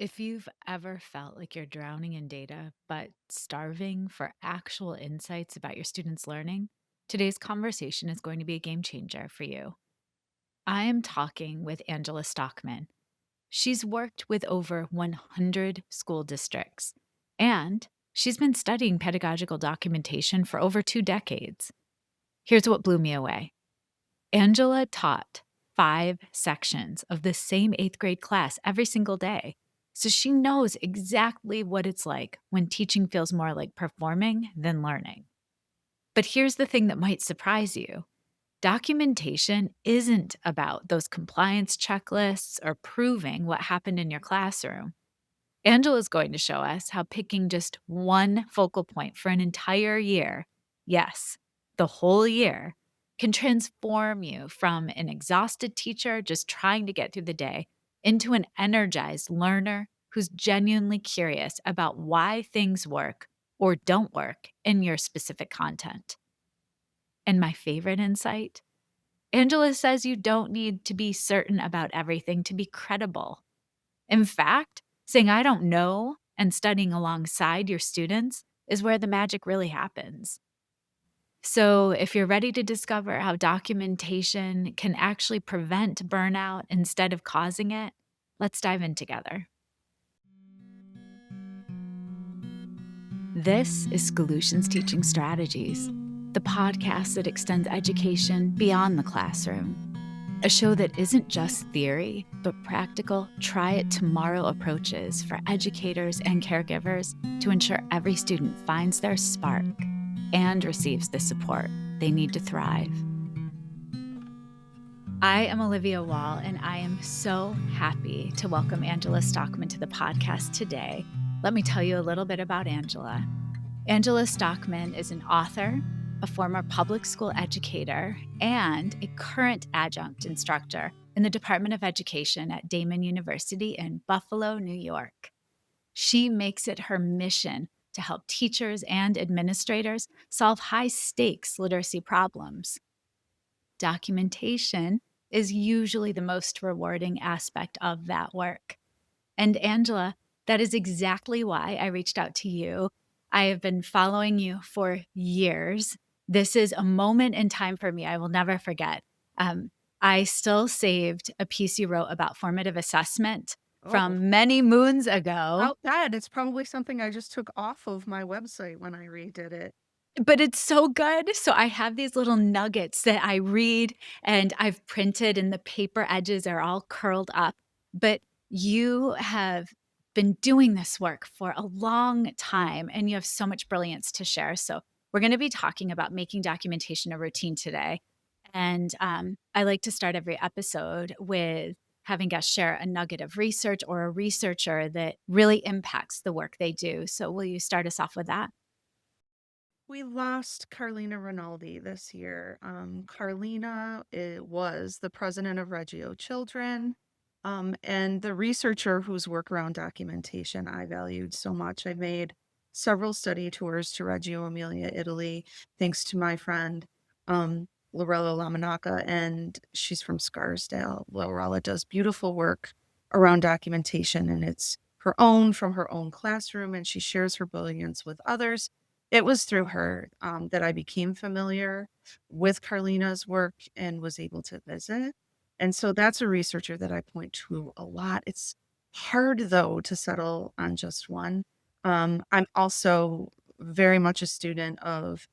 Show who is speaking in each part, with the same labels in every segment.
Speaker 1: If you've ever felt like you're drowning in data, but starving for actual insights about your students' learning, today's conversation is going to be a game changer for you. I am talking with Angela Stockman. She's worked with over 100 school districts, and she's been studying pedagogical documentation for over 2 decades. Here's what blew me away. Angela taught 5 sections of the same eighth grade class every single day. So she knows exactly what it's like when teaching feels more like performing than learning. But here's the thing that might surprise you. Documentation isn't about those compliance checklists or proving what happened in your classroom. Angela's going to show us how picking just one focal point for an entire year, yes, the whole year, can transform you from an exhausted teacher just trying to get through the day into an energized learner who's genuinely curious about why things work or don't work in your specific content. And my favorite insight, Angela says you don't need to be certain about everything to be credible. In fact, saying I don't know and studying alongside your students is where the magic really happens. So, if you're ready to discover how documentation can actually prevent burnout instead of causing it, let's dive in together. This is Schoolutions Teaching Strategies, the podcast that extends education beyond the classroom. A show that isn't just theory, but practical, try it tomorrow approaches for educators and caregivers to ensure every student finds their spark and receives the support they need to thrive. I am Olivia Wall, and I am so happy to welcome Angela Stockman to the podcast today. Let me tell you a little bit about Angela. Angela Stockman is an author, a former public school educator, and a current adjunct instructor in the Department of Education at Damon University in Buffalo, New York. She makes it her mission to help teachers and administrators solve high-stakes literacy problems. Documentation is usually the most rewarding aspect of that work. And Angela, that is exactly why I reached out to you. I have been following you for years. This is a moment in time for me I will never forget. I still saved a piece you wrote about formative assessment
Speaker 2: Oh,
Speaker 1: from many moons ago,
Speaker 2: how bad. It's probably something I just took off of my website when I redid it.
Speaker 1: but it's so good. So I have these little nuggets that I read and I've printed, and the paper edges are all curled up. But you have been doing this work for a long time and you have so much brilliance to share. So we're going to be talking about making documentation a routine today. And I like to start every episode with having guests share a nugget of research or a researcher that really impacts the work they do. So will you start us off with that?
Speaker 2: We lost Carlina Rinaldi this year. Carlina was the president of Reggio Children, and the researcher whose work around documentation I valued so much. I made several study tours to Reggio Emilia, Italy, thanks to my friend um, Lorella Lamanaka, and she's from Scarsdale. Lorella does beautiful work around documentation, and it's her own from her own classroom, and she shares her brilliance with others. It was through her, that I became familiar with Carlina's work and was able to visit, and so that's a researcher that I point to a lot. It's hard, though, to settle on just one. I'm also very much a student of,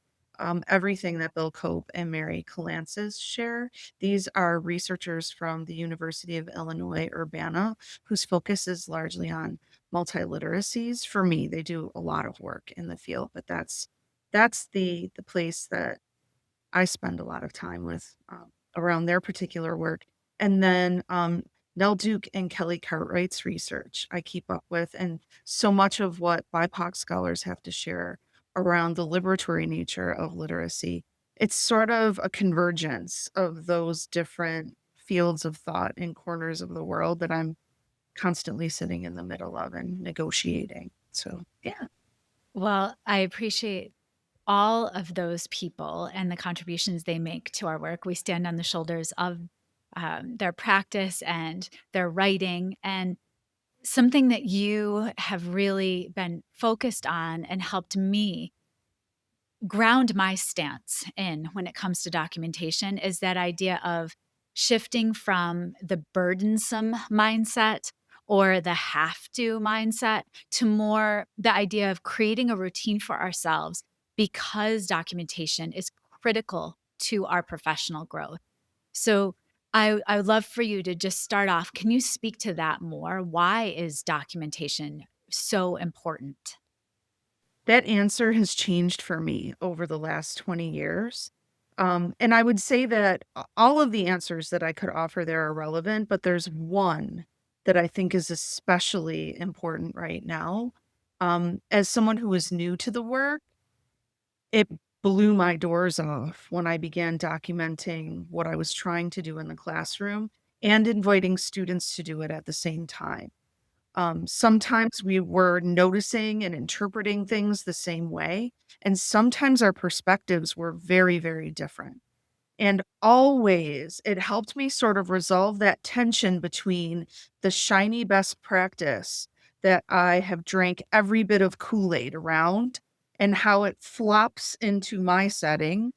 Speaker 2: everything that Bill Cope and Mary Calancis share. These are researchers from the University of Illinois, Urbana, whose focus is largely on multiliteracies. For me, they do a lot of work in the field, but that's the place that I spend a lot of time with, around their particular work. And then Nell Duke and Kelly Cartwright's research I keep up with, and so much of what BIPOC scholars have to share around the liberatory nature of literacy. It's sort of a convergence of those different fields of thought and corners of the world that I'm constantly sitting in the middle of and negotiating. So, yeah.
Speaker 1: Well, I appreciate all of those people and the contributions they make to our work. We stand on the shoulders of their practice and their writing. And Something that you have really been focused on and helped me ground my stance in when it comes to documentation is that idea of shifting from the burdensome mindset or the have to mindset to more the idea of creating a routine for ourselves because documentation is critical to our professional growth. So I would love for you to just start off. Can you speak to that more? Why is documentation so important?
Speaker 2: That answer has changed for me over the last 20 years. And I would say that all of the answers that I could offer there are relevant, but there's one that I think is especially important right now. As someone who is new to the work, it blew my doors off when I began documenting what I was trying to do in the classroom and inviting students to do it at the same time. Sometimes we were noticing and interpreting things the same way, and sometimes our perspectives were very, very different. And always it helped me sort of resolve that tension between the shiny best practice that I have drank every bit of Kool-Aid around and how it flops into my setting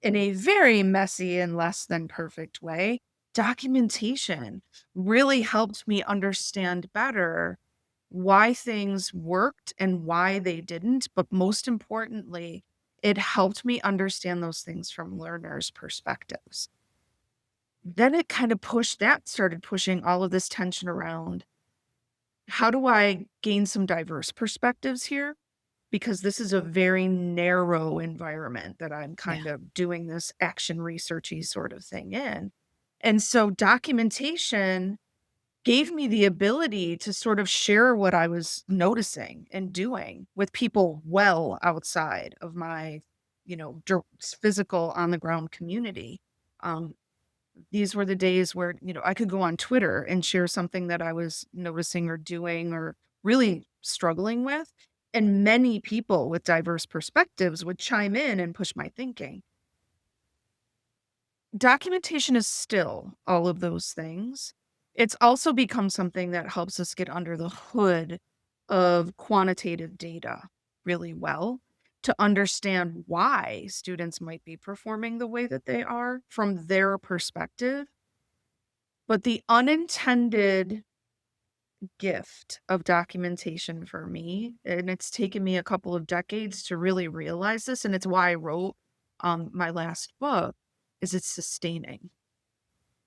Speaker 2: in a very messy and less than perfect way. Documentation really helped me understand better why things worked and why they didn't, but most importantly, it helped me understand those things from learners' perspectives. Then it kind of started pushing all of this tension around. How do I gain some diverse perspectives here? Because this is a very narrow environment that I'm
Speaker 1: Yeah.
Speaker 2: kind of doing this action researchy sort of thing in. And so documentation gave me the ability to sort of share what I was noticing and doing with people well outside of my, physical on the ground community. Um, these were the days where, I could go on Twitter and share something that I was noticing or doing or really struggling with. And many people with diverse perspectives would chime in and push my thinking. Documentation is still all of those things. It's also become something that helps us get under the hood of quantitative data really well to understand why students might be performing the way that they are from their perspective. But the unintended gift of documentation for me, and it's taken me a couple of decades to really realize this, and it's why I wrote my last book, is it's sustaining.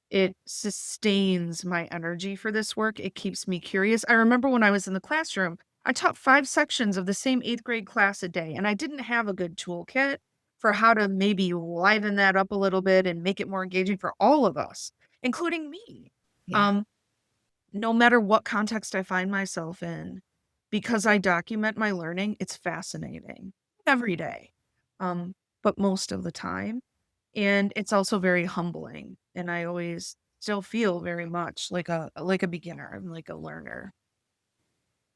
Speaker 2: It sustains my energy for this work. It keeps me curious. I remember when I was in the classroom, I taught 5 sections of the same 8th grade class a day, and I didn't have a good toolkit for how to maybe liven that up a little bit and make it more engaging for all of us, including me.
Speaker 1: Yeah.
Speaker 2: Um, no matter what context I find myself in, because I document my learning, it's fascinating every day, um, but most of the time. And it's also very humbling, and I always still feel very much like a beginner, I'm like a learner.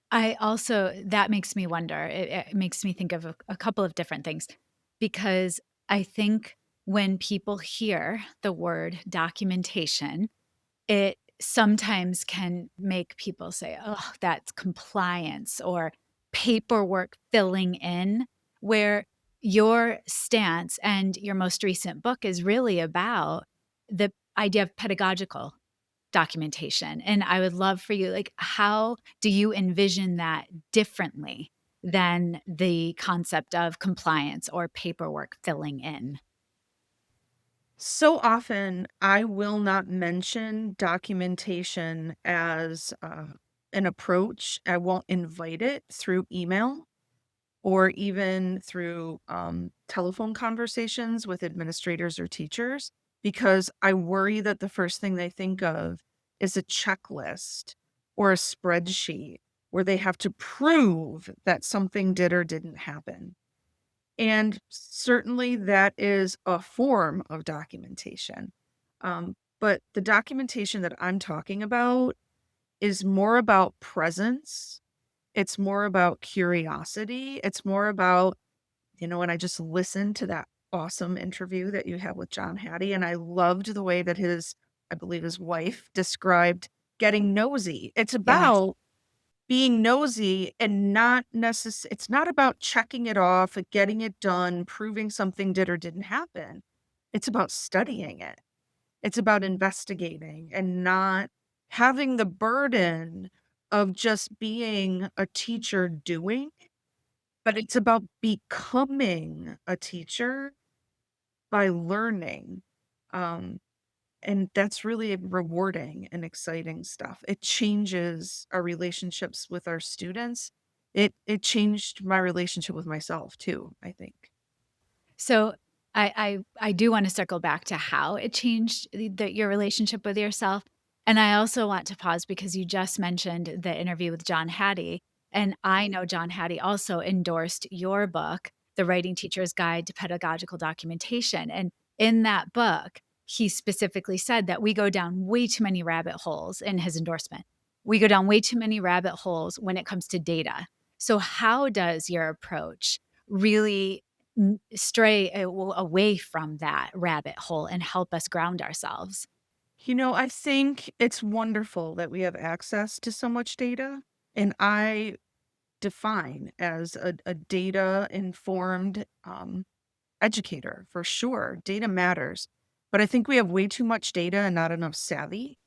Speaker 1: I also that makes me wonder. It makes me think of a couple of different things because I think when people hear the word documentation, it sometimes can make people say, "Oh, that's compliance," or paperwork filling in, where your stance and your most recent book is really about the idea of pedagogical documentation, and I would love for you like, how do you envision that differently than the concept of compliance or paperwork filling in?
Speaker 2: So often, I will not mention documentation as, an approach. I won't invite it through email or even through, telephone conversations with administrators or teachers, because I worry that the first thing they think of is a checklist or a spreadsheet where they have to prove that something did or didn't happen. And certainly that is a form of documentation. But the documentation that I'm talking about is more about presence. It's more about curiosity. It's more about, and I just listened to that awesome interview that you had with John Hattie, and I loved the way that I believe his wife described getting nosy. It's
Speaker 1: Yes.
Speaker 2: about being nosy and not it's not about checking it off and getting it done, proving something did or didn't happen. It's about studying it. It's about investigating and not having the burden of just being a teacher doing, but it's about becoming a teacher by learning. Um, and that's really rewarding and exciting stuff. It changes our relationships with our students. It changed my relationship with myself too, I think.
Speaker 1: So I do wanna circle back to how it changed your relationship with yourself, and I also want to pause because you just mentioned the interview with John Hattie, and I know John Hattie also endorsed your book, The Writing Teacher's Guide to Pedagogical Documentation, and in that book, he specifically said that we go down way too many rabbit holes in his endorsement. We go down way too many rabbit holes when it comes to data. So how does your approach really stray away from that rabbit hole and help us ground ourselves?
Speaker 2: I think it's wonderful that we have access to so much data, and I define as a data informed educator for sure. Data matters, but I think we have way too much data and not enough savvy.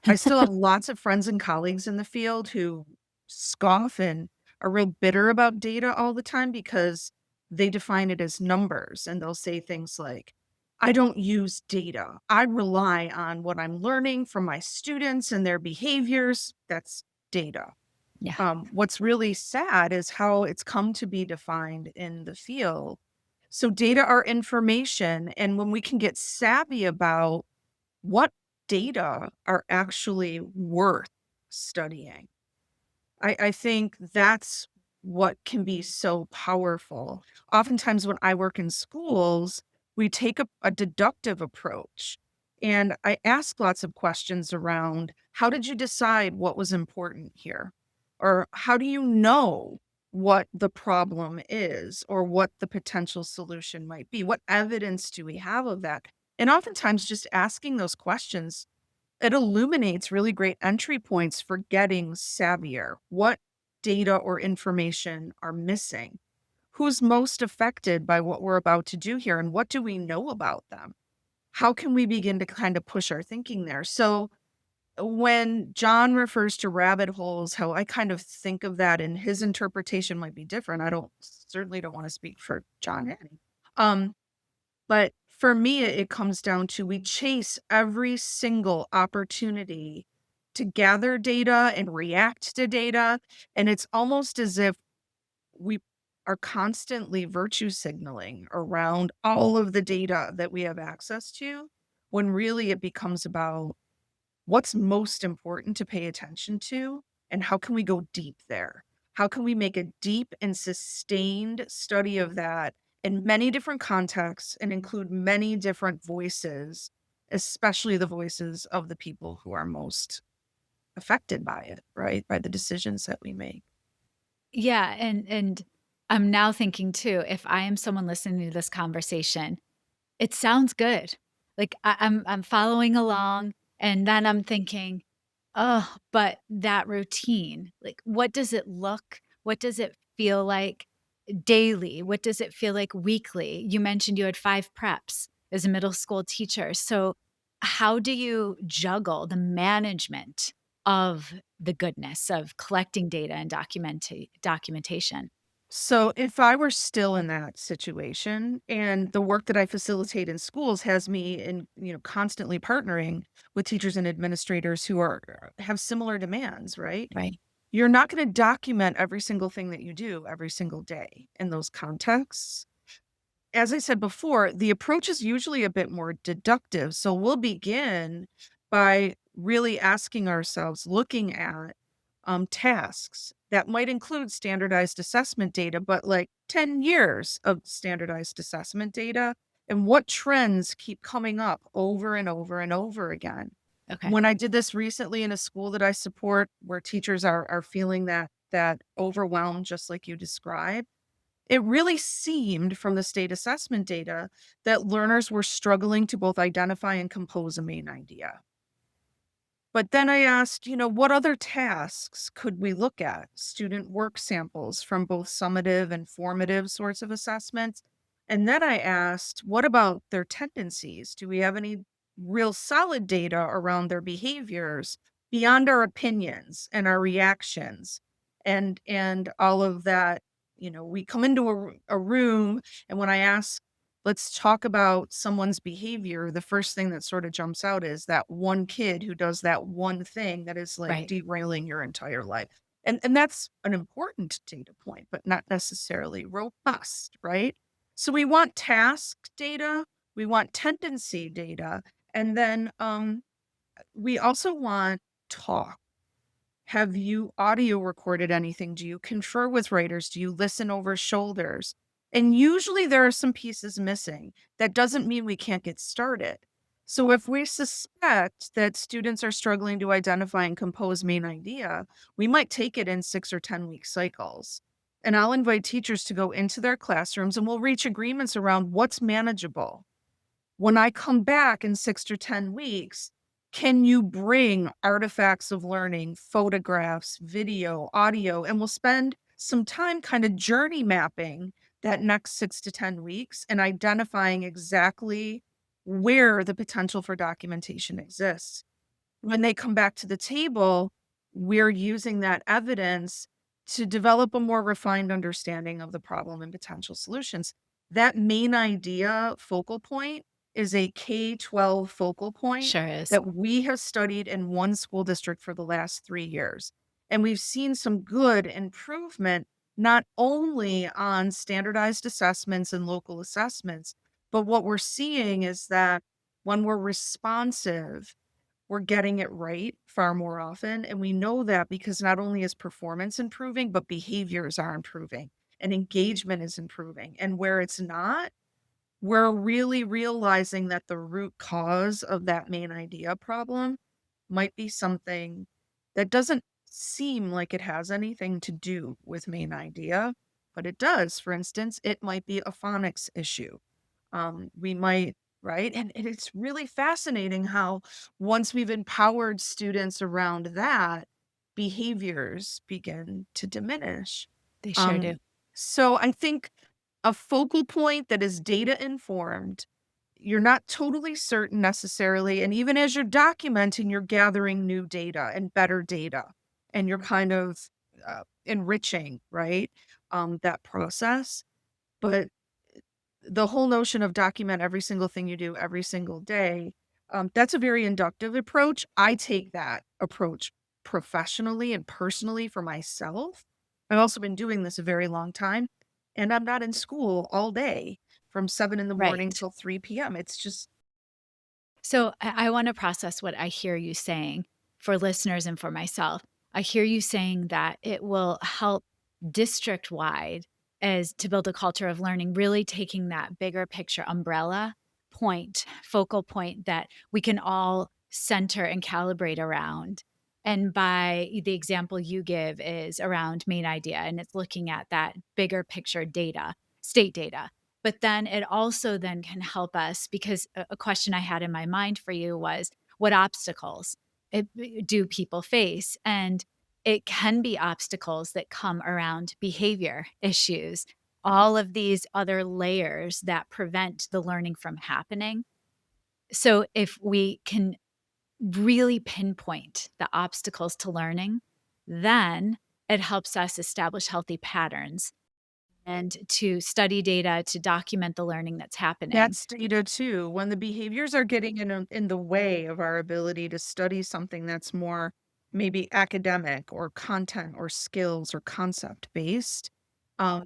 Speaker 2: I still have lots of friends and colleagues in the field who scoff and are real bitter about data all the time because they define it as numbers, and they'll say things like, I don't use data. I rely on what I'm learning from my students and their behaviors. That's data.
Speaker 1: Yeah.
Speaker 2: What's really sad is how it's come to be defined in the field. So, data are information. And when we can get savvy about what data are actually worth studying, I think that's what can be so powerful. Oftentimes, when I work in schools, we take a deductive approach. And I ask lots of questions around how did you decide what was important here? Or how do you know what the problem is or what the potential solution might be? What evidence do we have of that? And oftentimes, just asking those questions, it illuminates really great entry points for getting savvier. What data or information are missing? Who's most affected by what we're about to do here? And what do we know about them? How can we begin to kind of push our thinking there? So, when John refers to rabbit holes, how I kind of think of that and his interpretation might be different. I don't certainly don't want to speak for John Hattie. Um, but for me, it comes down to we chase every single opportunity to gather data and react to data. And it's almost as if we are constantly virtue signaling around all of the data that we have access to, when really it becomes about what's most important to pay attention to and how can we go deep there? How can we make a deep and sustained study of that in many different contexts and include many different voices, especially the voices of the people who are most affected by it, right? By the decisions that we make.
Speaker 1: Yeah, and I'm now thinking too, if I am someone listening to this conversation, it sounds good. Like, I'm following along, and then I'm thinking, "Oh, but that routine, like, what does it feel like daily? What does it feel like weekly?" You mentioned you had 5 preps as a middle school teacher, so how do you juggle the management of the goodness of collecting data and documentation?
Speaker 2: So if I were still in that situation and the work that I facilitate in schools has me in, constantly partnering with teachers and administrators who have similar demands, right?
Speaker 1: Right.
Speaker 2: You're not going to document every single thing that you do every single day in those contexts. As I said before, the approach is usually a bit more deductive. So we'll begin by really asking ourselves, looking at tasks that might include standardized assessment data, but like 10 years of standardized assessment data and what trends keep coming up over and over and over again.
Speaker 1: Okay.
Speaker 2: When I did this recently in a school that I support where teachers are feeling that overwhelmed just like you described, it really seemed from the state assessment data that learners were struggling to both identify and compose a main idea. But then I asked, what other tasks could we look at? Student work samples from both summative and formative sorts of assessments. And then I asked, what about their tendencies? Do we have any real solid data around their behaviors beyond our opinions and our reactions and all of that? We come into a room, and when I ask, let's talk about someone's behavior, the first thing that sort of jumps out is that one kid who does that one thing that is like
Speaker 1: Right.
Speaker 2: derailing your entire life. And that's an important data point, but not necessarily robust, right? So we want task data, we want tendency data, and then we also want talk. Have you audio recorded anything? Do you confer with writers? Do you listen over shoulders? And usually there are some pieces missing. That doesn't mean we can't get started. So if we suspect that students are struggling to identify and compose main idea, we might take it in 6 or 10 week cycles. And I'll invite teachers to go into their classrooms and we'll reach agreements around what's manageable. When I come back in 6 or 10 weeks, can you bring artifacts of learning, photographs, video, audio, and we'll spend some time kind of journey mapping that next 6 to 10 weeks and identifying exactly where the potential for documentation exists. When they come back to the table, we're using that evidence to develop a more refined understanding of the problem and potential solutions. That main idea focal point is a K-12 focal point
Speaker 1: Sure is.
Speaker 2: that we have studied in one school district for the last 3 years. And we've seen some good improvement, not only on standardized assessments and local assessments, but what we're seeing is that when we're responsive, we're getting it right far more often. And we know that because not only is performance improving, but behaviors are improving and engagement is improving. And where it's not, we're really realizing that the root cause of that main idea problem might be something that doesn't seem like it has anything to do with main idea, but it does. For instance, it might be a phonics issue. We might, right? And it's really fascinating how once we've empowered students around that, behaviors begin to diminish.
Speaker 1: They sure do.
Speaker 2: Um, so I think a focal point that is data informed, you're not totally certain necessarily. And even as you're documenting, you're gathering new data and better data, and you're kind of enriching, right? That process. But the whole notion of document every single thing you do every single day, that's a very inductive approach. I take that approach professionally and personally for myself. I've also been doing this a very long time, and I'm not in school all day from 7 in the morning
Speaker 1: Right.
Speaker 2: till 3 p.m. It's just
Speaker 1: So I want to process what I hear you saying for listeners and for myself. I hear you saying that it will help district wide as to build a culture of learning, really taking that bigger picture umbrella point, focal point that we can all center and calibrate around. And by the example you give is around main idea, and it's looking at that bigger picture data, state data. But then it also then can help us because a question I had in my mind for you was what obstacles do people face? And it can be obstacles that come around behavior issues, all of these other layers that prevent the learning from happening. So if we can really pinpoint the obstacles to learning, then it helps us establish healthy patterns and to study data to document the learning that's happening.
Speaker 2: that's data too. When the behaviors are getting in the way of our ability to study something that's more maybe academic or content or skills or concept based, um,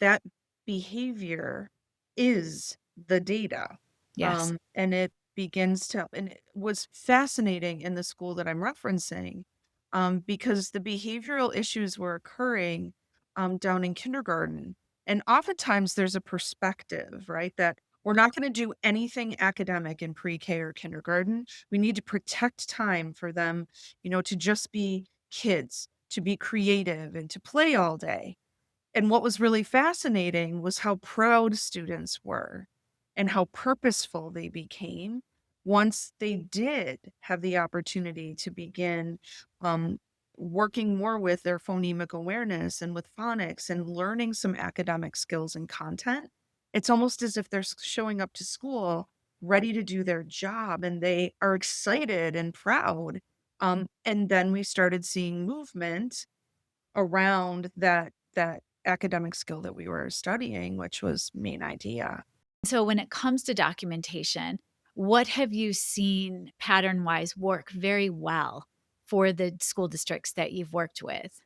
Speaker 2: that behavior is the data.
Speaker 1: Yes.
Speaker 2: And it begins to, and it was fascinating in the school that I'm referencing, because the behavioral issues were occurring down in kindergarten. And oftentimes there's a perspective, right? That we're not going to do anything academic in pre-K or kindergarten. We need to protect time for them, to just be kids, to be creative and to play all day. And what was really fascinating was how proud students were and how purposeful they became once they did have the opportunity to begin um, working more with their phonemic awareness and with phonics and learning some academic skills and content, it's almost as if they're showing up to school ready to do their job and they are excited and proud. And then we started seeing movement around that academic skill that we were studying, which was main idea.
Speaker 1: So when it comes to documentation, what have you seen pattern-wise work very well for the school districts that you've worked with?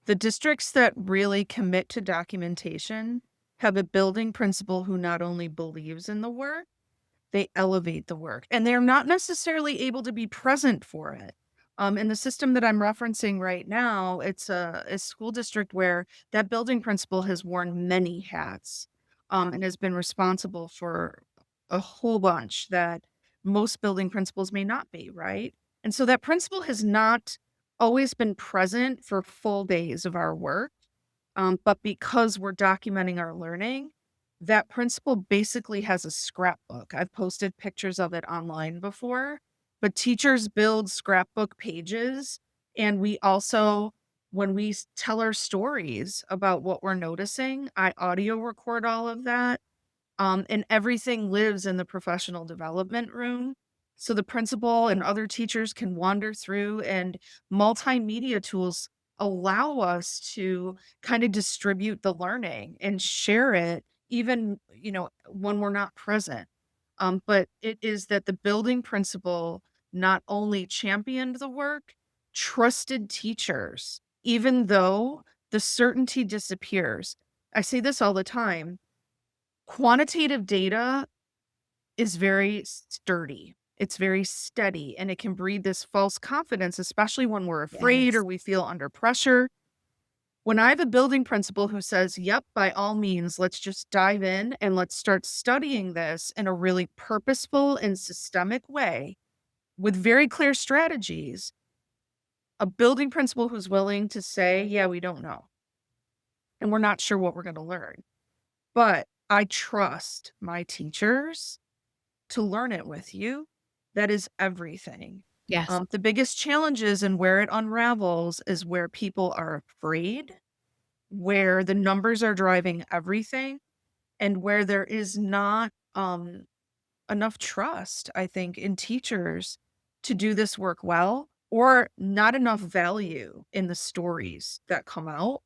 Speaker 2: The districts that really commit to documentation have a building principal who not only believes in the work, they elevate the work, and they're not necessarily able to be present for it. In the system that I'm referencing right now, it's a school district where that building principal has worn many hats, and has been responsible for a whole bunch that most building principals may not be, right? And so that principal has not always been present for full days of our work. But because we're documenting our learning, that principal basically has a scrapbook. I've posted pictures of it online before, but teachers build scrapbook pages. And we also, when we tell our stories about what we're noticing, I audio record all of that, and everything lives in the professional development room. So the principal and other teachers can wander through, and multimedia tools allow us to kind of distribute the learning and share it even, when we're not present. But it is that the building principal not only championed the work, trusted teachers, even though the certainty disappears. I say this all the time. Quantitative data is very sturdy. It's very steady and it can breed this false confidence, especially when we're afraid or
Speaker 1: Yes.
Speaker 2: we feel under pressure. When I have a building principal who says, yep, by all means, let's just dive in and let's start studying this in a really purposeful and systemic way with very clear strategies, a building principal who's willing to say, yeah, we don't know and we're not sure what we're going to learn. But I trust my teachers to learn it with you. That is everything.
Speaker 1: Yes.
Speaker 2: The biggest challenges and where it unravels is where people are afraid, where the numbers are driving everything, and where there is not enough trust, I think, in teachers to do this work well, or not enough value in the stories that come out.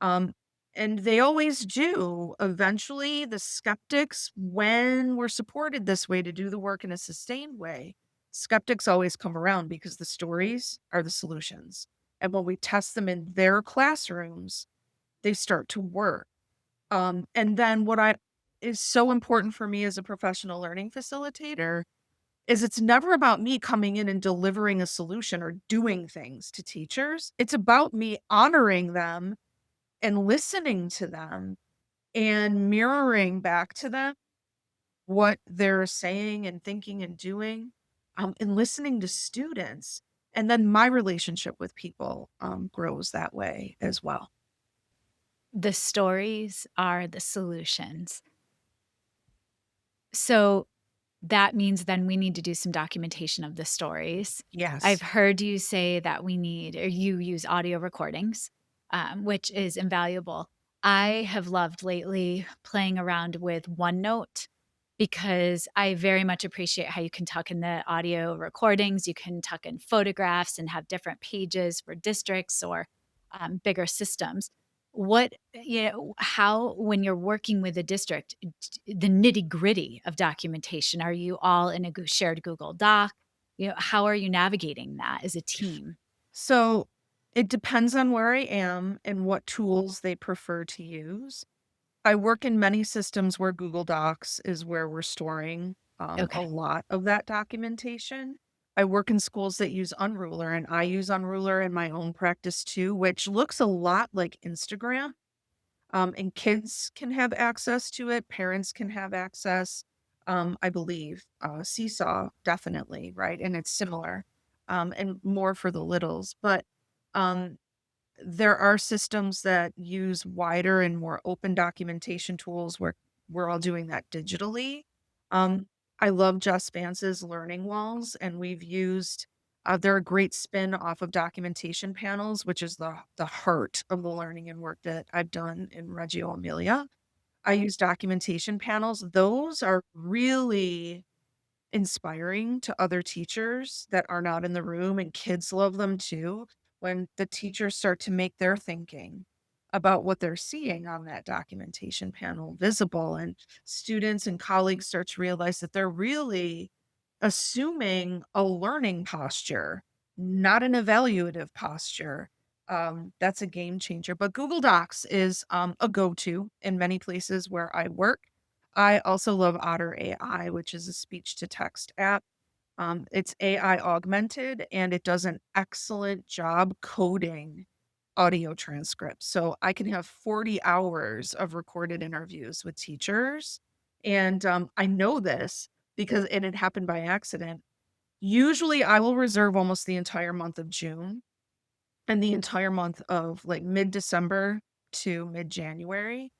Speaker 2: Um, and they always do. Eventually, the skeptics, when we're supported this way to do the work in a sustained way, skeptics always come around because the stories are the solutions. And when we test them in their classrooms, they start to work. And then what I is so important for me as a professional learning facilitator is it's never about me coming in and delivering a solution or doing things to teachers. It's about me honoring them and listening to them and mirroring back to them what they're saying and thinking and doing, and listening to students. And then my relationship with people grows that way as well.
Speaker 1: The stories are the solutions. So that means then we need to do some documentation of the stories. I've
Speaker 2: Yes.
Speaker 1: heard you say that we need or you use audio recordings, which is invaluable. I have loved lately playing around with OneNote because I very much appreciate how you can tuck in the audio recordings, you can tuck in photographs and have different pages for districts or bigger systems. How, when you're working with a district, the nitty gritty of documentation, are you all in a shared Google Doc? How are you navigating that as a team?
Speaker 2: So it depends on where I am and what tools they prefer to use. I work in many systems where Google Docs is where we're storing a
Speaker 1: Okay.
Speaker 2: lot of that documentation. I work in schools that use Unruler, and I use Unruler in my own practice too, which looks a lot like Instagram. And kids can have access to it, parents can have access, I believe. Seesaw, definitely, right? And it's similar, and more for the littles. But um, there are systems that use wider and more open documentation tools where we're all doing that digitally. Um, I love Jess Vance's learning walls, and we've used they're a great spin off of documentation panels, which is the heart of the learning and work that I've done in Reggio Emilia. I use documentation panels. Those are really inspiring to other teachers that are not in the room, and kids love them too. When the teachers start to make their thinking about what they're seeing on that documentation panel visible, and students and colleagues start to realize that they're really assuming a learning posture, not an evaluative posture. That's a game changer. But Google Docs is a go to in many places where I work. I also love Otter.ai, which is a speech to text app. It's AI augmented and it does an excellent job coding audio transcripts. So I can have 40 hours of recorded interviews with teachers. And I know this because it had happened by accident. Usually I will reserve almost the entire month of June and the entire month of like mid-December to mid-January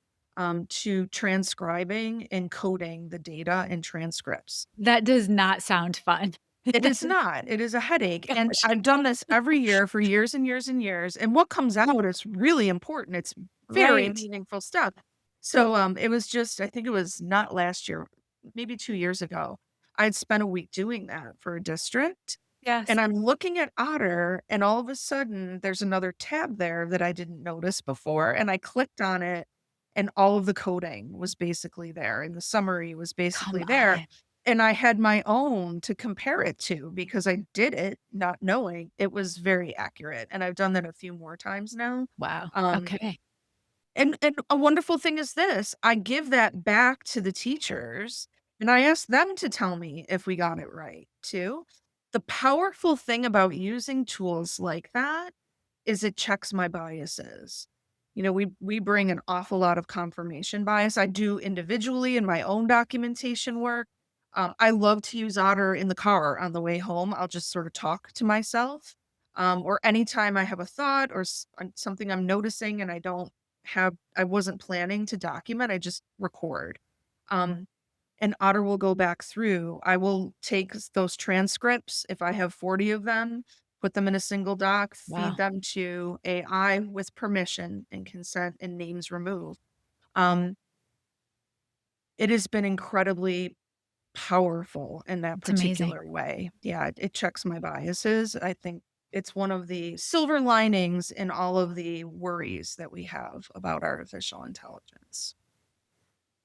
Speaker 2: to transcribing and coding the data and transcripts.
Speaker 1: That does not sound fun.
Speaker 2: It is not. It is a headache, and
Speaker 1: Gosh.
Speaker 2: I've done this every year for years and years and years, and what comes out is really important. It's very
Speaker 1: Right.
Speaker 2: meaningful stuff. So, it was just I think it was not last year, maybe 2 years ago. I'd spent a week doing that for a district,
Speaker 1: Yes.
Speaker 2: and I'm looking at Otter, and all of a sudden, there's another tab there that I didn't notice before, and I clicked on it, and all of the coding was basically there, and the summary was
Speaker 1: Come
Speaker 2: basically there.
Speaker 1: on.
Speaker 2: And I had my own to compare it to because I did it not knowing it was very accurate, and I've done that a few more times now.
Speaker 1: Wow.
Speaker 2: Um,
Speaker 1: Okay.
Speaker 2: and a wonderful thing is this, I give that back to the teachers, and I ask them to tell me if we got it right too. The powerful thing about using tools like that is it checks my biases. You know, we bring an awful lot of confirmation bias. I do individually in my own documentation work. I love to use Otter in the car on the way home. I'll just sort of talk to myself. Or anytime I have a thought or something I'm noticing and I wasn't planning to document, I just record. Um, and Otter will go back through. I will take those transcripts, if I have 40 of them, put them in a single doc, feed
Speaker 1: Wow.
Speaker 2: them to AI with permission and consent and names removed. Um, it has been incredibly powerful in that
Speaker 1: It's amazing.
Speaker 2: particular way. Yeah, it checks my biases. I think it's one of the silver linings in all of the worries that we have about artificial intelligence.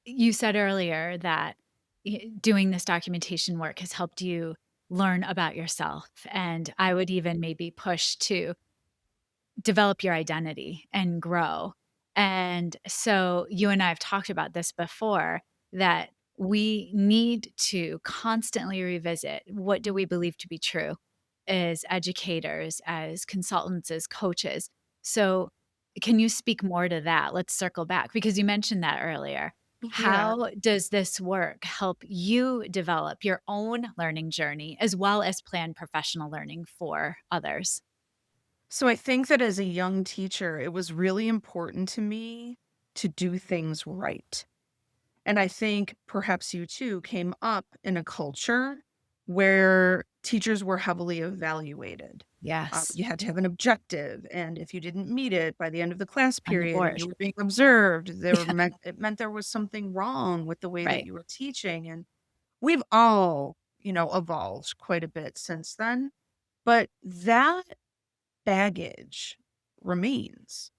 Speaker 1: You said earlier that doing this documentation work has helped you learn about yourself. And I would even maybe push to develop your identity and grow. And so you and I have talked about this before that we need to constantly revisit what do we believe to be true as educators, as consultants, as coaches. So can you speak more to that? Let's circle back because you mentioned that earlier.
Speaker 2: Yeah.
Speaker 1: How does this work help you develop your own learning journey as well as plan professional learning for others?
Speaker 2: So I think that as a young teacher, it was really important to me to do things right. And I think perhaps you too came up in a culture where teachers were heavily evaluated.
Speaker 1: Yes.
Speaker 2: You had to have an objective, and if you didn't meet it by the end of the class
Speaker 1: On the
Speaker 2: period and
Speaker 1: board.
Speaker 2: you were being observed,
Speaker 1: Yeah,
Speaker 2: it meant there was something wrong with the way that
Speaker 1: right.
Speaker 2: you were teaching. And we've all, evolved quite a bit since then. But that baggage remains.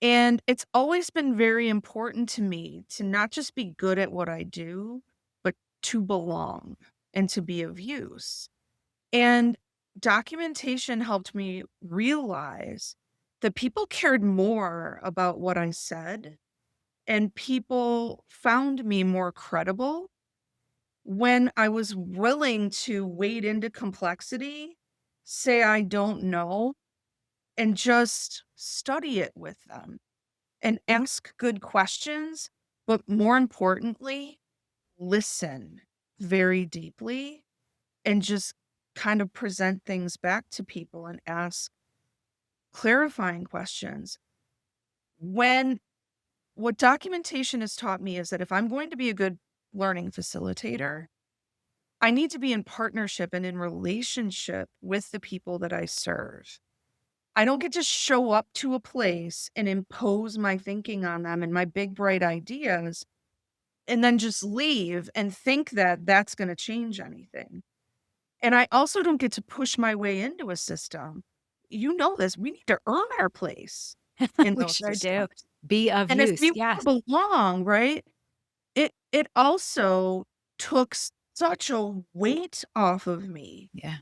Speaker 2: And it's always been very important to me to not just be good at what I do, but to belong and to be of use. And documentation helped me realize that people cared more about what I said and people found me more credible when I was willing to wade into complexity, say I don't know, and just study it with them and ask good questions, but more importantly, listen very deeply and just kind of present things back to people and ask clarifying questions. When what documentation has taught me is that if I'm going to be a good learning facilitator, I need to be in partnership and in relationship with the people that I serve. I don't get to show up to a place and impose my thinking on them and my big, bright ideas and then just leave and think that that's going to change anything. And I also don't get to push my way into a system. You know this. We need to earn our place in
Speaker 1: We
Speaker 2: those
Speaker 1: sure do.
Speaker 2: systems.
Speaker 1: Be of
Speaker 2: And if
Speaker 1: use.
Speaker 2: we
Speaker 1: Yes.
Speaker 2: wanna belong, right, it also took such a weight off of me.
Speaker 1: Yeah.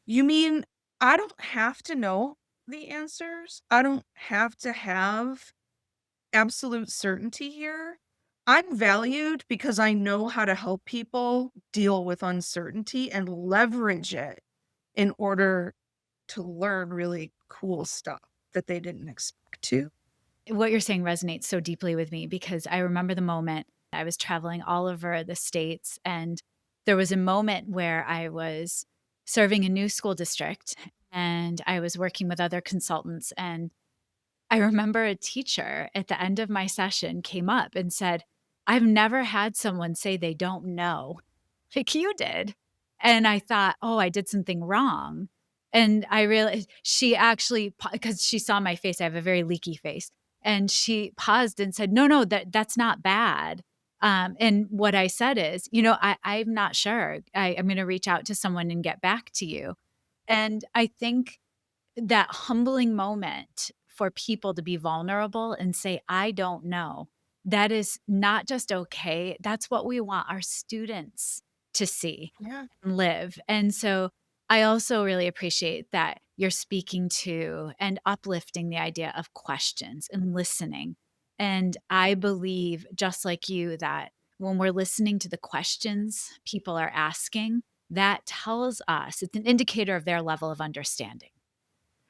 Speaker 2: You mean I don't have to know the answers? I don't have to have absolute certainty here? I'm valued because I know how to help people deal with uncertainty and leverage it in order to learn really cool stuff that they didn't expect to.
Speaker 1: What you're saying resonates so deeply with me because I remember the moment I was traveling all over the States, and there was a moment where I was serving a new school district and I was working with other consultants. And I remember a teacher at the end of my session came up and said, "I've never had someone say they don't know like you did." And I thought, "Oh, I did something wrong." And I realized she actually, because she saw my face, I have a very leaky face, and she paused and said, "No, no, that's not bad." And what I said is, I'm not sure. I'm going to reach out to someone and get back to you. And I think that humbling moment for people to be vulnerable and say, "I don't know." That is not just okay, that's what we want our students to see
Speaker 2: Yeah,
Speaker 1: and live. And so I also really appreciate that you're speaking to and uplifting the idea of questions and listening. And I believe, just like you, that when we're listening to the questions people are asking, that tells us it's an indicator of their level of understanding.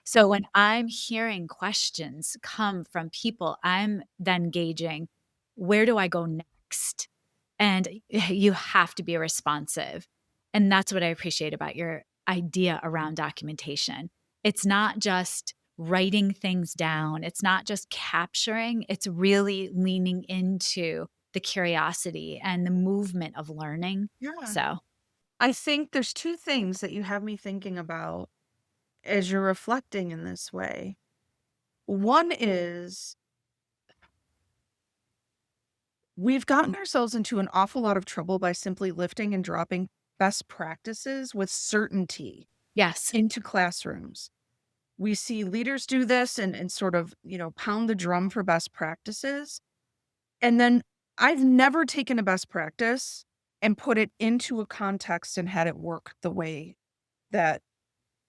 Speaker 1: So when I'm hearing questions come from people, I'm then gauging, where do I go next? And you have to be responsive. And that's what I appreciate about your idea around documentation. It's not just writing things down, it's not just capturing, it's really leaning into the curiosity and the movement of learning.
Speaker 2: yeah.
Speaker 1: So,
Speaker 2: I think there's 2 things that you have me thinking about as you're reflecting in this way. One is we've gotten ourselves into an awful lot of trouble by simply lifting and dropping best practices with certainty
Speaker 1: yes,
Speaker 2: into classrooms. We see leaders do this and sort of, pound the drum for best practices. And then I've never taken a best practice and put it into a context and had it work the way that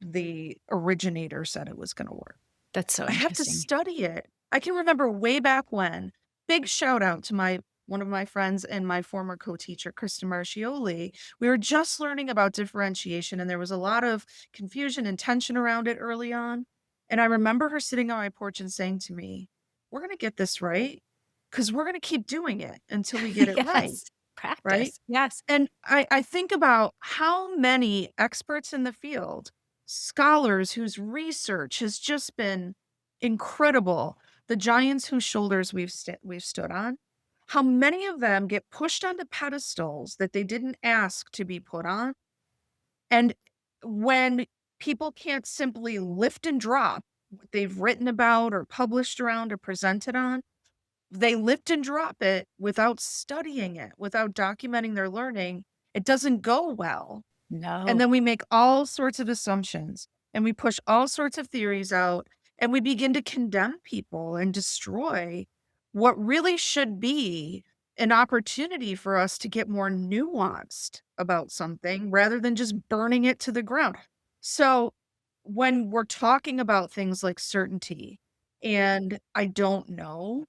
Speaker 2: the originator said it was going to work.
Speaker 1: that's so
Speaker 2: I have to
Speaker 1: interesting.
Speaker 2: study it. I can remember way back when. Big shout out to my one of my friends and my former co-teacher, Krista Marcioli. We were just learning about differentiation, and there was a lot of confusion and tension around it early on. And I remember her sitting on my porch and saying to me, "We're going to get this right because we're going to keep doing it until we get it right."
Speaker 1: Yes,
Speaker 2: Right?
Speaker 1: practice. Yes.
Speaker 2: And I think about how many experts in the field, scholars whose research has just been incredible, the giants whose shoulders we've stood on, how many of them get pushed onto pedestals that they didn't ask to be put on. And when people can't simply lift and drop what they've written about or published around or presented on, they lift and drop it without studying it, without documenting their learning. It doesn't go well. And
Speaker 1: No.
Speaker 2: then we make all sorts of assumptions and we push all sorts of theories out and we begin to condemn people and destroy what really should be an opportunity for us to get more nuanced about something rather than just burning it to the ground. So, when we're talking about things like certainty and I don't know,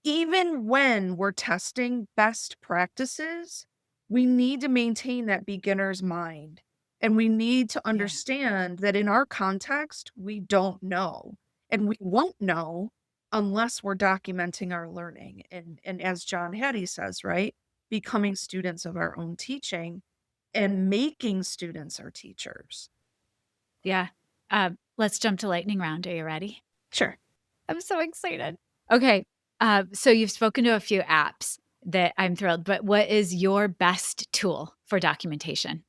Speaker 2: even when we're testing best practices, we need to maintain that beginner's mind. And we need to
Speaker 1: Yeah.
Speaker 2: understand that in our context, we don't know. And we won't know unless we're documenting our learning. And as John Hattie says, right? Becoming students of our own teaching and making students our teachers.
Speaker 1: Yeah. Let's jump to lightning round. Are you ready?
Speaker 2: Sure.
Speaker 1: I'm so excited. Okay. So you've spoken to a few apps that I'm thrilled, but what is your best tool for documentation?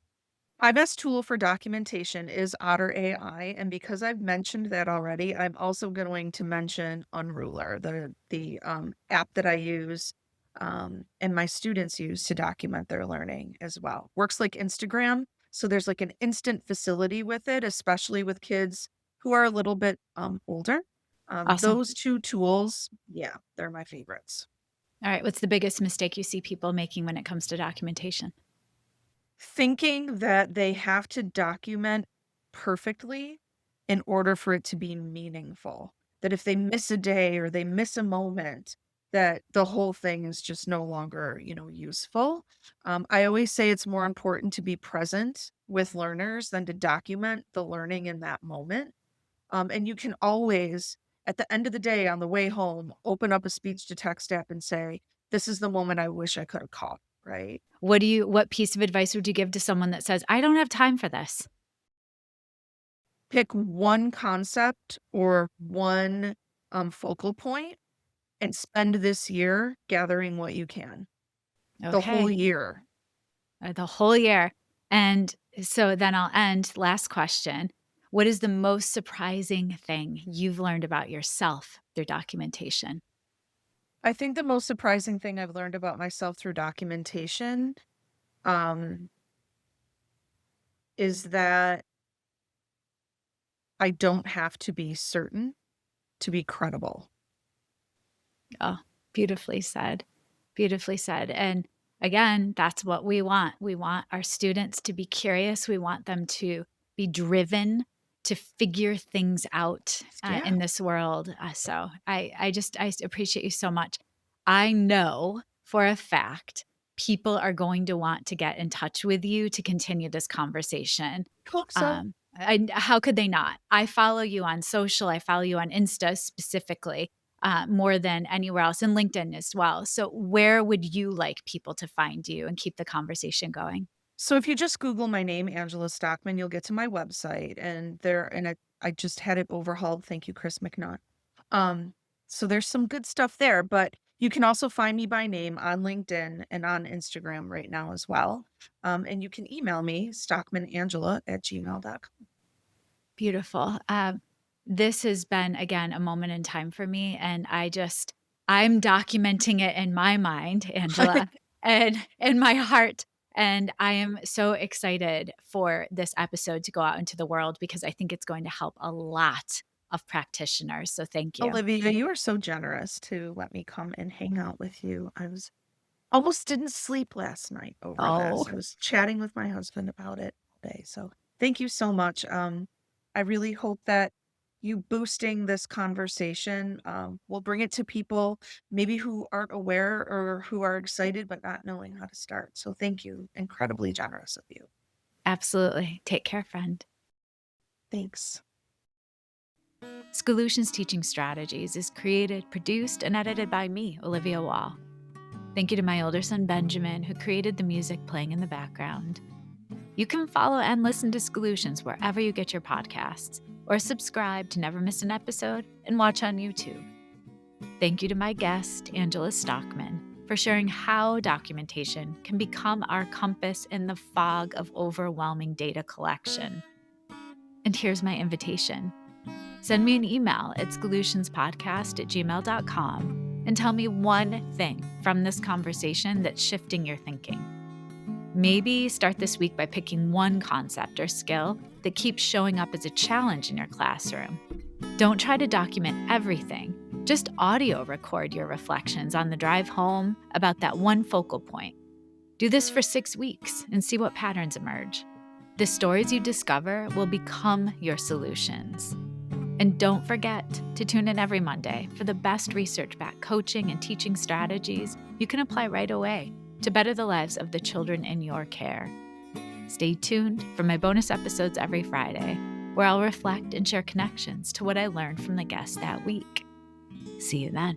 Speaker 2: My best tool for documentation is Otter.ai, and because I've mentioned that already, I'm also going to mention Unruler, the app that I use, and my students use to document their learning as well. Works like Instagram, so there's like an instant facility with it, especially with kids who are a little bit older.
Speaker 1: Awesome.
Speaker 2: Those two tools, yeah, they're my favorites.
Speaker 1: All right. What's the biggest mistake you see people making when it comes to documentation?
Speaker 2: Thinking that they have to document perfectly in order for it to be meaningful. That if they miss a day or they miss a moment, that the whole thing is just no longer, useful. I always say it's more important to be present with learners than to document the learning in that moment. And you can always, at the end of the day, on the way home, open up a speech to text app and say, "This is the moment I wish I could have caught," right?
Speaker 1: What piece of advice would you give to someone that says, "I don't have time for this"?
Speaker 2: Pick one concept or one, focal point and spend this year gathering what you can. The whole
Speaker 1: Okay.
Speaker 2: year.
Speaker 1: The whole year. And so then I'll end, last question. What is the most surprising thing you've learned about yourself through documentation?
Speaker 2: I think the most surprising thing I've learned about myself through documentation, um, is that I don't have to be certain to be credible.
Speaker 1: Oh, beautifully said. Beautifully said. And again, that's what we want. We want our students to be curious. We want them to be driven to figure things out
Speaker 2: Yeah.
Speaker 1: in this world. I appreciate you so much. I know for a fact people are going to want to get in touch with you to continue this conversation.
Speaker 2: Hope so.
Speaker 1: How could they not? I follow you on social. I follow you on Insta specifically more than anywhere else, and LinkedIn as well. So, where would you like people to find you and keep the conversation going?
Speaker 2: So if you just Google my name, Angela Stockman, you'll get to my website and I just had it overhauled. Thank you, Chris McNutt. Um, so there's some good stuff there, but you can also find me by name on LinkedIn and on Instagram right now as well. And you can email me, stockmanangela@gmail.com.
Speaker 1: Beautiful. This has been, again, a moment in time for me. And I'm documenting it in my mind, Angela, and in my heart. And I am so excited for this episode to go out into the world because I think it's going to help a lot of practitioners. So, thank you.
Speaker 2: Olivia, you are so generous to let me come and hang out with you. I was almost didn't sleep last night over
Speaker 1: Oh,
Speaker 2: this. I was chatting with my husband about it all day. So thank you so much. I really hope that you boosting this conversation will bring it to people maybe who aren't aware or who are excited but not knowing how to start. So thank you. Incredibly generous of you.
Speaker 1: absolutely. Take care, friend.
Speaker 2: Thanks.
Speaker 1: Schoolutions Teaching Strategies is created, produced, and edited by me, Olivia Wall. Thank you to my older son, Benjamin, who created the music playing in the background. You can follow and listen to Schoolutions wherever you get your podcasts, or subscribe to never miss an episode and watch on YouTube. Thank you to my guest, Angela Stockman, for sharing how documentation can become our compass in the fog of overwhelming data collection. And here's my invitation. Send me an email at schoolutionspodcast@gmail.com and tell me one thing from this conversation that's shifting your thinking. Maybe start this week by picking one concept or skill that keeps showing up as a challenge in your classroom. Don't try to document everything. Just audio record your reflections on the drive home about that one focal point. Do this for 6 weeks and see what patterns emerge. The stories you discover will become your solutions. And don't forget to tune in every Monday for the best research-backed coaching and teaching strategies you can apply right away to better the lives of the children in your care. Stay tuned for my bonus episodes every Friday, where I'll reflect and share connections to what I learned from the guests that week. See you then.